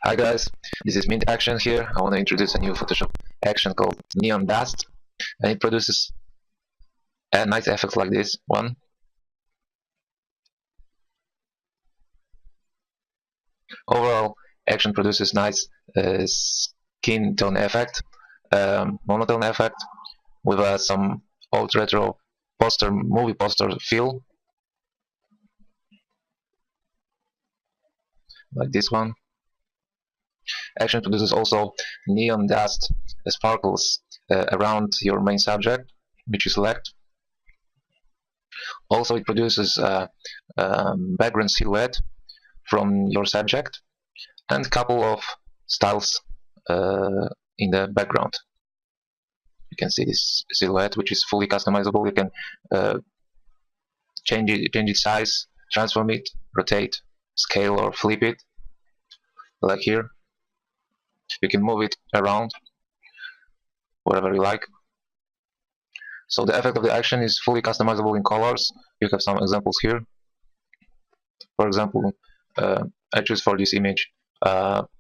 Hi guys, this is Mint Action here. I want to introduce a new Photoshop action called Neon Dust, and it produces a nice effect like this one. Overall, action produces nice skin tone effect, monotone effect with some old retro movie poster feel, like this one. Action produces also neon dust sparkles around your main subject, which you select. Also, it produces background silhouette from your subject and a couple of styles in the background. You can see this silhouette, which is fully customizable. You can change its size, transform it, rotate, scale, or flip it, like here. You can move it around wherever you like. So the effect of the action is fully customizable in colors. You have some examples here. For example, I choose for this image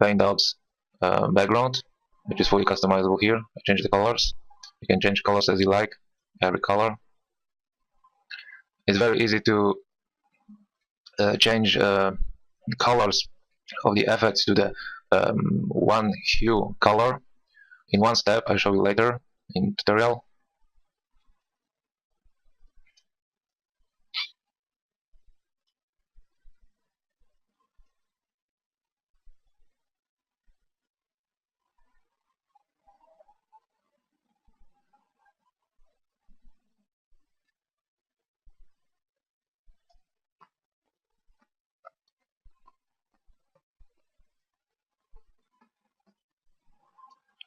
paint outs background, which is fully customizable here. I change the colors. You can change colors as you like, every color. It's very easy to change colors of the effects to the one hue color in one step. I'll show you later in tutorial.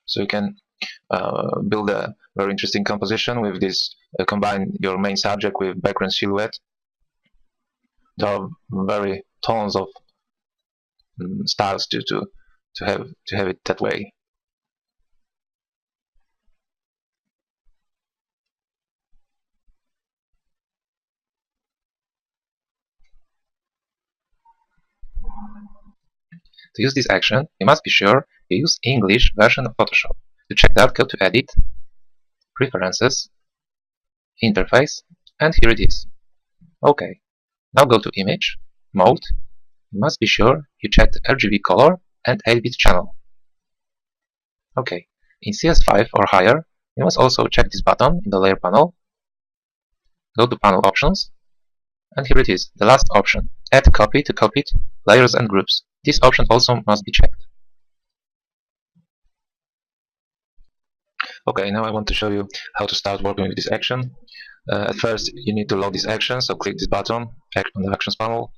So you can build a very interesting composition with this. Combine your main subject with background silhouette. There are very tons of styles to have it that way. To use this action, you must be sure you use English version of Photoshop. To check that, go to Edit, Preferences, Interface, and here it is. OK, now go to Image, Mode. You must be sure you check the RGB color and 8-bit channel. OK, in CS5 or higher, you must also check this button in the Layer panel. Go to Panel Options, and here it is, the last option, Add Copy to copied layers and groups. This option also must be checked. Okay, now I want to show you how to start working with this action. At first, you need to load this action, so click this button on the Actions panel.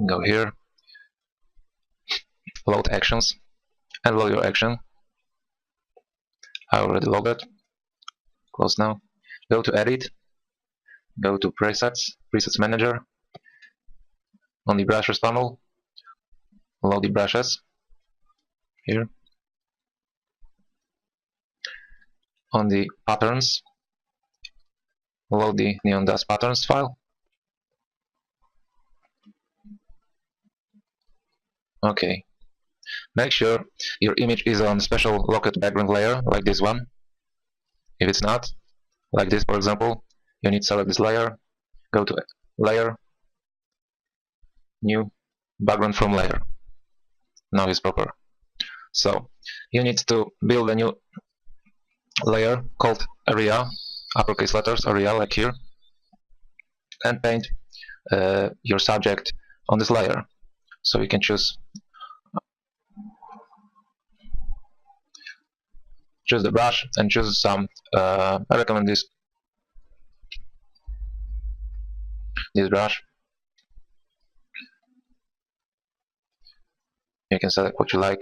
Go here, Load Actions, and load your action. I already loaded. Close now. Go to Edit, go to Presets Manager. On the Brushes panel, load the brushes here. On the Patterns, load the Neon Dust Patterns file. Okay. Make sure your image is on special locked background layer, like this one. If it's not, like this for example, you need to select this layer, go to Layer, New, Background from Layer. Now it's proper. So you need to build a new layer called Area, uppercase letters, Area, like here, and paint your subject on this layer. So you can choose the brush and choose some. I recommend this brush. You can select what you like.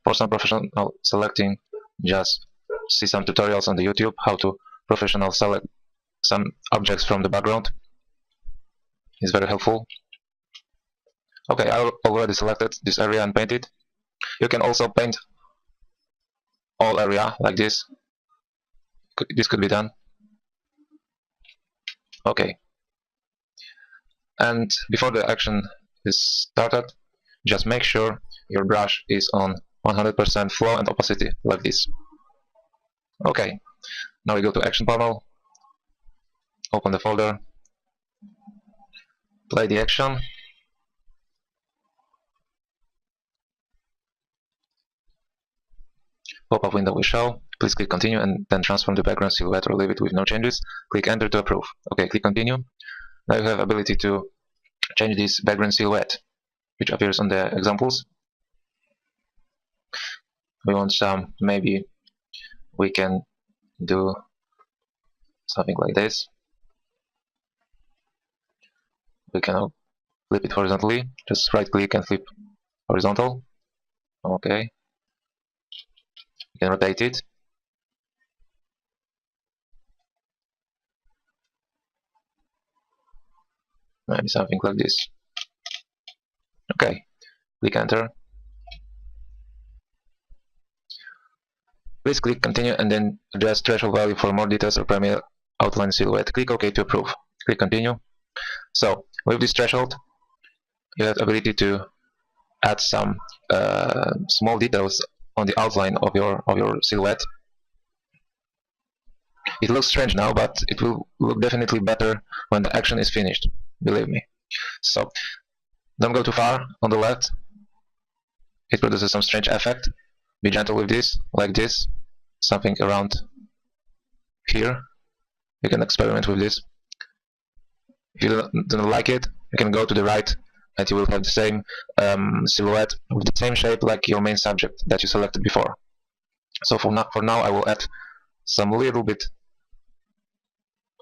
For some professional selecting, just see some tutorials on the YouTube how to professional select some objects from the background. It's very helpful. Okay, I already selected this area and painted. You can also paint all area like this. This could be done. Okay. And before the action is started, just make sure your brush is on 100% flow and opacity, like this. Okay, now we go to Action Panel, open the folder, play the action. Pop-up window will show. Please click Continue and then transform the background silhouette or leave it with no changes. Click Enter to approve. Okay, click Continue. Now you have ability to change this background silhouette, which appears on the examples. We want some, maybe we can do something like this. We can flip it horizontally. Just right click and flip horizontal. Okay. You can rotate it. Maybe something like this. Okay. Click Enter. Please click Continue and then adjust threshold value for more details or primary outline silhouette. Click OK to approve. Click Continue. So with this threshold, you have the ability to add some small details on the outline of your silhouette. It looks strange now, but it will look definitely better when the action is finished, believe me. So don't go too far on the left. It produces some strange effect. Be gentle with this, like this, something around here. You can experiment with this. If you don't like it, you can go to the right and you will have the same silhouette with the same shape like your main subject that you selected before. So for now I will add some little bit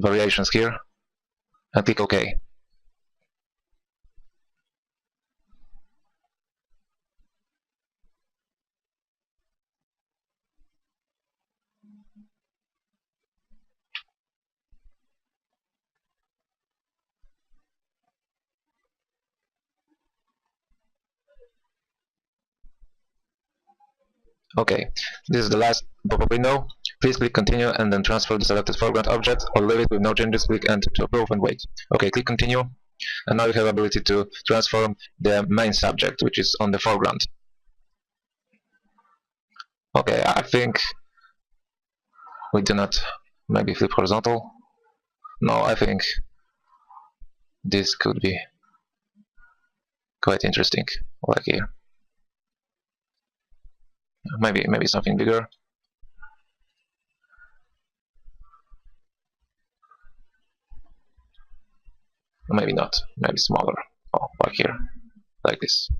variations here and click OK. Okay, this is the last pop-up window. Please click Continue and then transfer the selected foreground object, or leave it with no changes. Click Enter to approve and wait. Okay, click Continue, and now you have the ability to transform the main subject, which is on the foreground. Okay, I think we do not maybe flip horizontal. No, I think this could be quite interesting, like here. Maybe something bigger. Maybe not. Maybe smaller. Oh, like here, like this.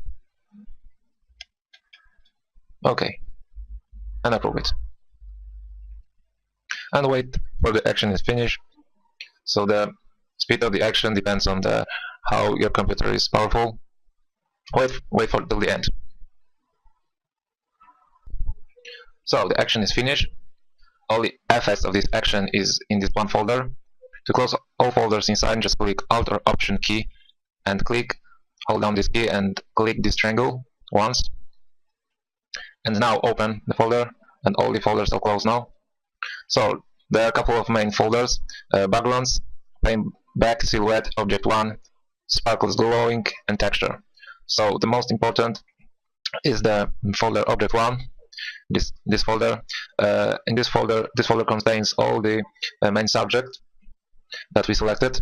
Okay, and approve it. And wait for the action is finished. So the speed of the action depends on how your computer is powerful. Wait for till the end. So the action is finished. All the effects of this action is in this one folder. To close all folders inside, just click Alt or Option key and hold down this key and click this triangle once. And now open the folder, and all the folders are closed now. So there are a couple of main folders: backgrounds, plain back, silhouette, object 1, sparkles glowing, and texture. So the most important is the folder object 1. This folder. In this folder contains all the main subject that we selected,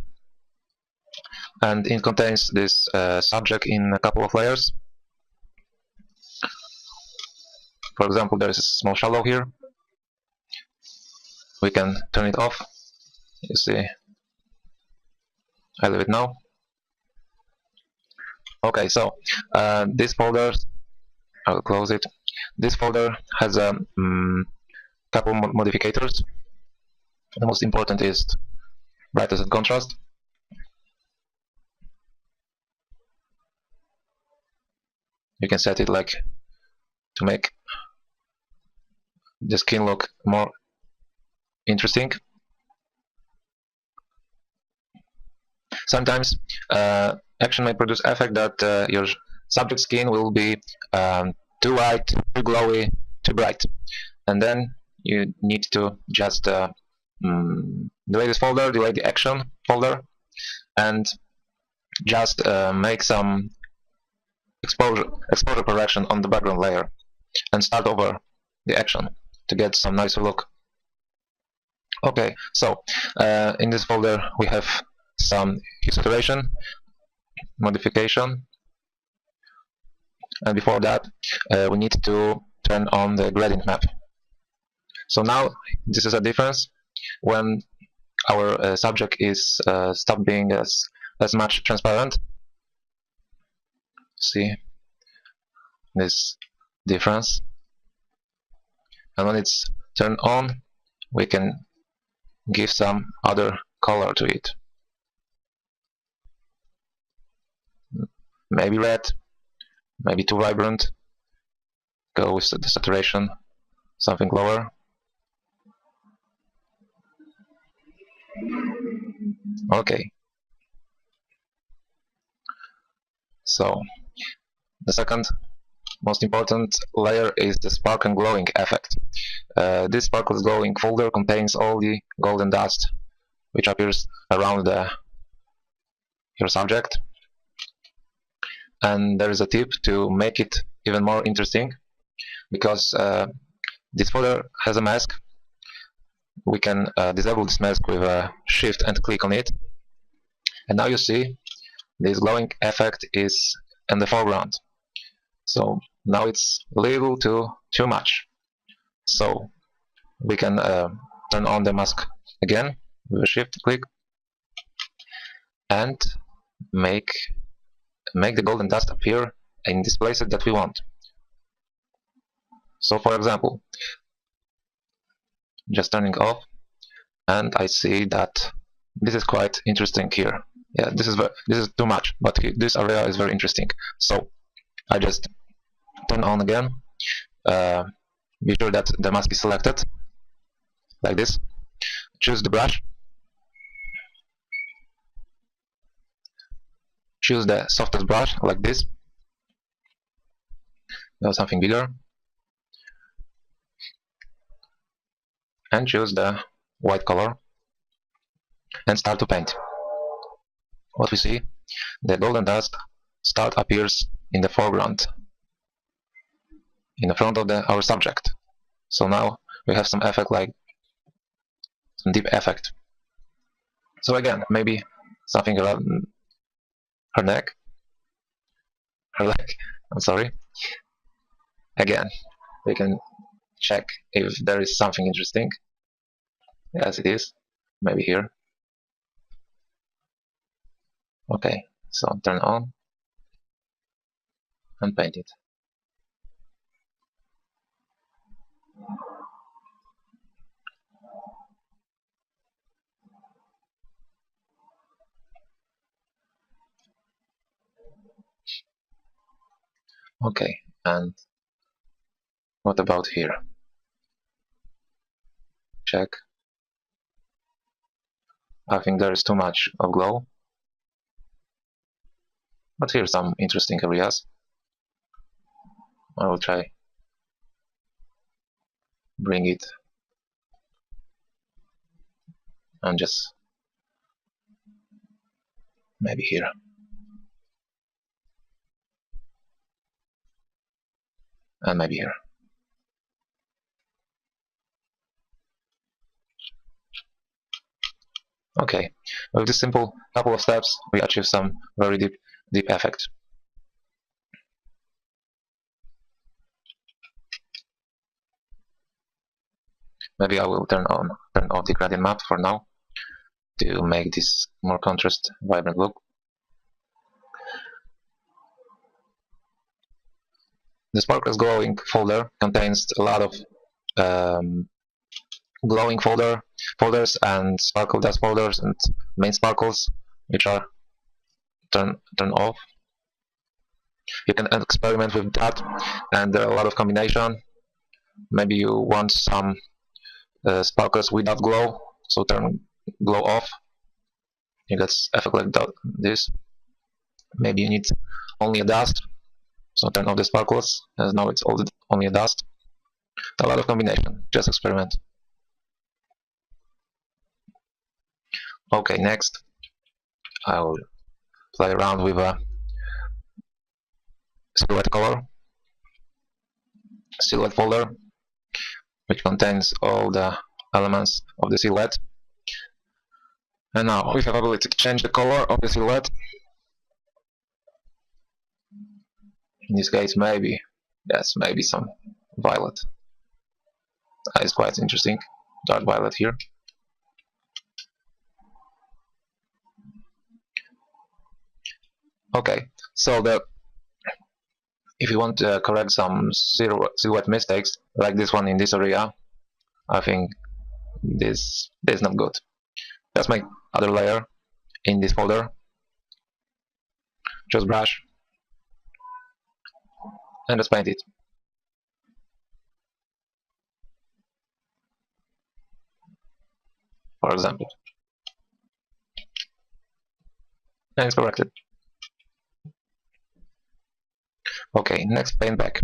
and it contains this subject in a couple of layers. For example, there is a small shadow here. We can turn it off. You see, I leave it now. Okay, so this folder, I will close it. This folder has a couple modifiers. The most important is brightness and contrast. You can set it like to make the skin look more interesting. Sometimes action may produce effect that your subject skin will be too white, too glowy, too bright, and then you need to just delete this folder, delete the action folder, and just make some exposure correction on the background layer and start over the action to get some nicer look. Okay, so in this folder we have some hue saturation modification, and before that we need to turn on the gradient map. So now this is a difference when our subject is stopped being as much transparent. See this difference, and when it's turned on we can give some other color to it, maybe red, maybe too vibrant, go with the saturation something lower. Okay, so the second most important layer is the spark and glowing effect. This sparkles glowing folder contains all the golden dust which appears around your subject, and there is a tip to make it even more interesting, because this folder has a mask. We can disable this mask with a shift and click on it, and now you see this glowing effect is in the foreground. So now it's a little too much. So we can turn on the mask again with a shift click and make the golden dust appear in these places that we want. So for example, just turning off, and I see that this is quite interesting here. Yeah, this is too much, but this area is very interesting. So I just turn on again. Be sure that the mask is selected, like this. Choose the brush. Choose the softest brush, like this. Go something bigger. And choose the white color. And start to paint. What we see, the golden dust appears in the foreground, in the front of our subject. So now we have some effect, like some deep effect. So again, maybe something around her neck, her leg, I'm sorry. Again, we can check if there is something interesting. Yes, it is. Maybe here. Okay, so turn on and paint it. Okay, and what about here? Check. I think there is too much of glow. But here are some interesting areas. I will try bring it and just maybe here. And maybe here. Okay, with this simple couple of steps we achieve some very deep effect. Maybe I will turn off the gradient map for now to make this more contrast, vibrant look. The sparkles glowing folder contains a lot of glowing folders and sparkle dust folders and main sparkles, which are turn off. You can experiment with that, and there are a lot of combination. Maybe you want some sparkles without glow, so turn glow off. You get effect like that, this. Maybe you need only a dust, so turn off the sparkles, and now it's only a dust. A lot of combination, just experiment. Okay, next I will play around with silhouette color, silhouette folder, which contains all the elements of the silhouette. And now we have ability to change the color of the silhouette. In this case, maybe some violet. That is quite interesting. Dark violet here. Okay, so if you want to correct some silhouette mistakes, like this one in this area, I think this is not good. Just make other layer in this folder. Just brush and just paint it. For example. And it's corrected. Okay, next, paint back.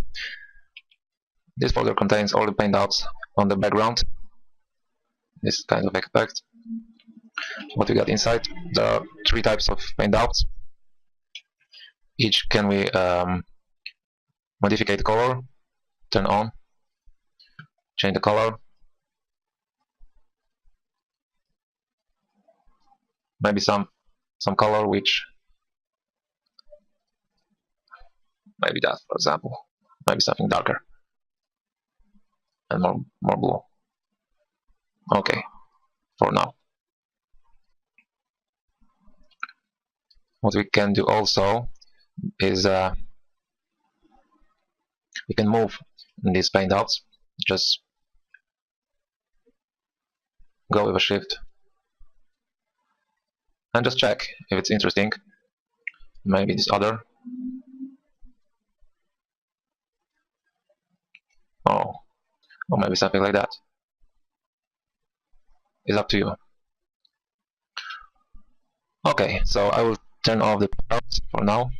This folder contains all the paint outs on the background. This kind of effect. What we got inside, there are 3 types of paint outs. Each can we modify the color, turn on, change the color, maybe some color which maybe that, for example, maybe something darker and more blue. Okay, for now. What we can do also is we can move these paint outs. Just go with a shift and just check if it's interesting. Maybe this other. Or maybe something like that. It's up to you. Okay, so I will turn off the paint for now,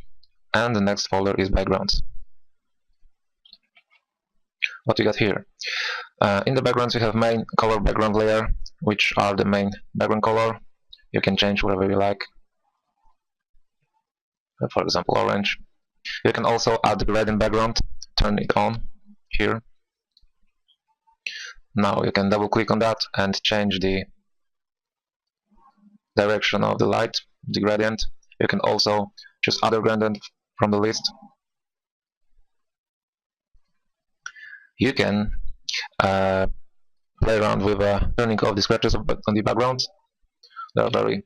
and the next folder is backgrounds. What we got here? In the backgrounds we have main color background layer, which are the main background color. You can change whatever you like. For example, orange. You can also add the gradient background, turn it on here. Now you can double click on that and change the direction of the light, the gradient. You can also choose other gradient from the list. You can play around with turning off the scratches on the background. They are very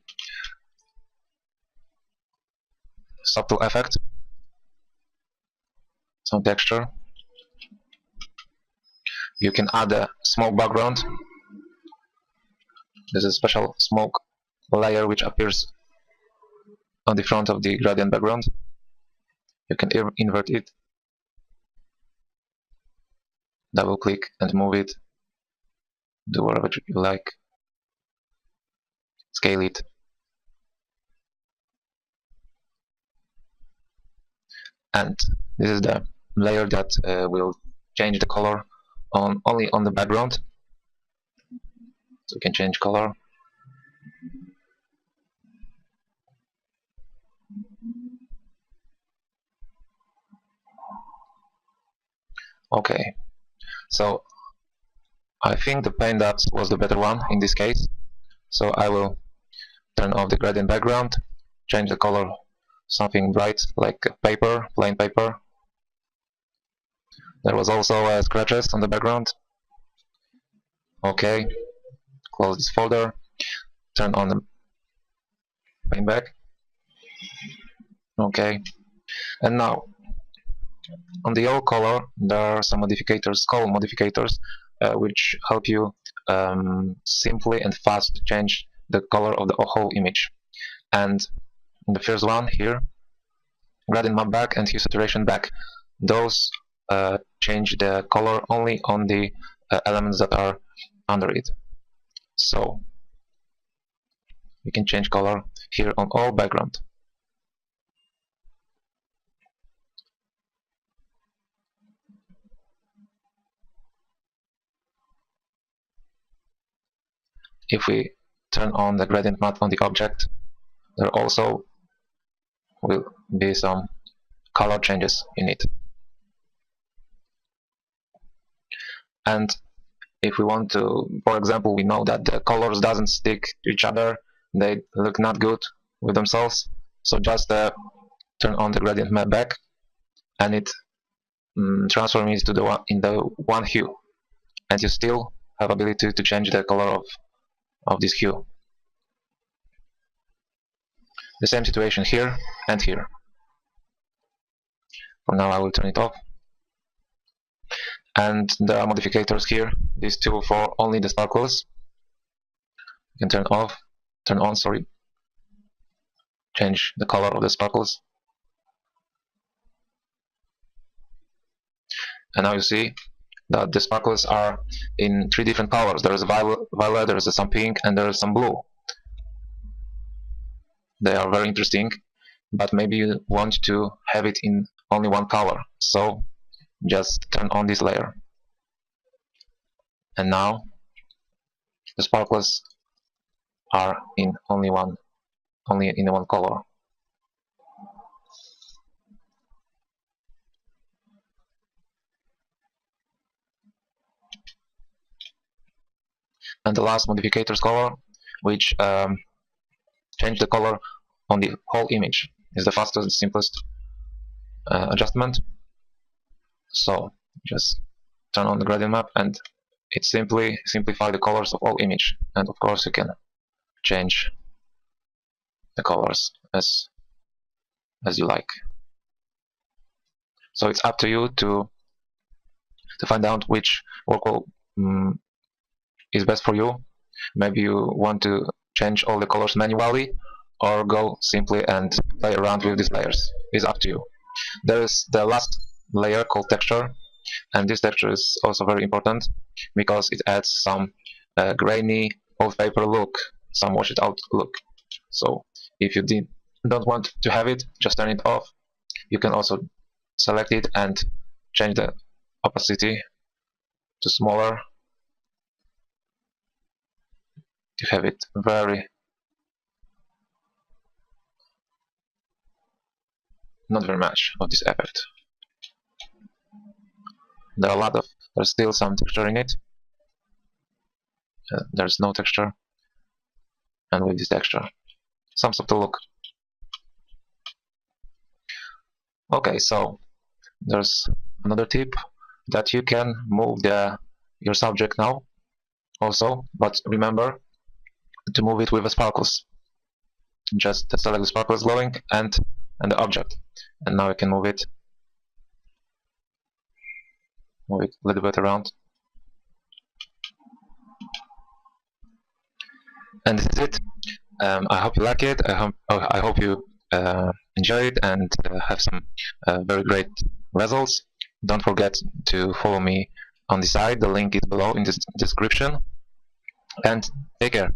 subtle effect. Some texture. You can add a smoke background. There's a special smoke layer which appears on the front of the gradient background. You can invert it, double click and move it, do whatever you like, scale it. And this is the layer that will change the color only on the background. So we can change color. Okay, so I think the paint outs was the better one in this case. So I will turn off the gradient background, change the color something bright like paper, plain paper. There was also scratches on the background. Okay, close this folder, turn on the paint back. Okay, and now on the yellow color there are some modifiers, color modifiers, which help you simply and fast change the color of the whole image. And the first one here, gradient map back and hue saturation back, those change the color only on the elements that are under it. So we can change color here on all background. If we turn on the gradient matte on the object, there also will be some color changes in it. And if we want to, for example, we know that the colors doesn't stick to each other, they look not good with themselves, so just turn on the gradient map back, and it transforms to the one hue, and you still have ability to change the color of this hue. The same situation here and here. For now I will turn it off. And there are modifiers here, these two for only the sparkles. You can turn on, sorry, change the color of the sparkles. And now you see that the sparkles are in 3 different colors. There is violet, there is some pink, and there is some blue. They are very interesting, but maybe you want to have it in only one color, so just turn on this layer. And now the sparkles are in only in one color. And the last modifiers color, which change the color on the whole image, is the fastest, simplest adjustment. So just turn on the gradient map, and it simply simplifies the colors of all image. And of course you can change the colors as you like. So it's up to you to find out which workflow is best for you. Maybe you want to change all the colors manually, or go simply and play around with these layers. It's up to you. There is the last layer called texture, and this texture is also very important because it adds some grainy old paper look, some washed out look. So if you don't want to have it, just turn it off. You can also select it and change the opacity to smaller to have it not very much of this effect. There's still some texture in it. There's no texture, and with this texture, some subtle look. Okay, so there's another tip that you can move your subject now also, but remember to move it with the sparkles. Just select the sparkles glowing and the object, and now you can move it a little bit around. And this is it. I hope you like it. I hope you enjoy it and have some very great results. Don't forget to follow me on the site. The link is below in the description. And take care.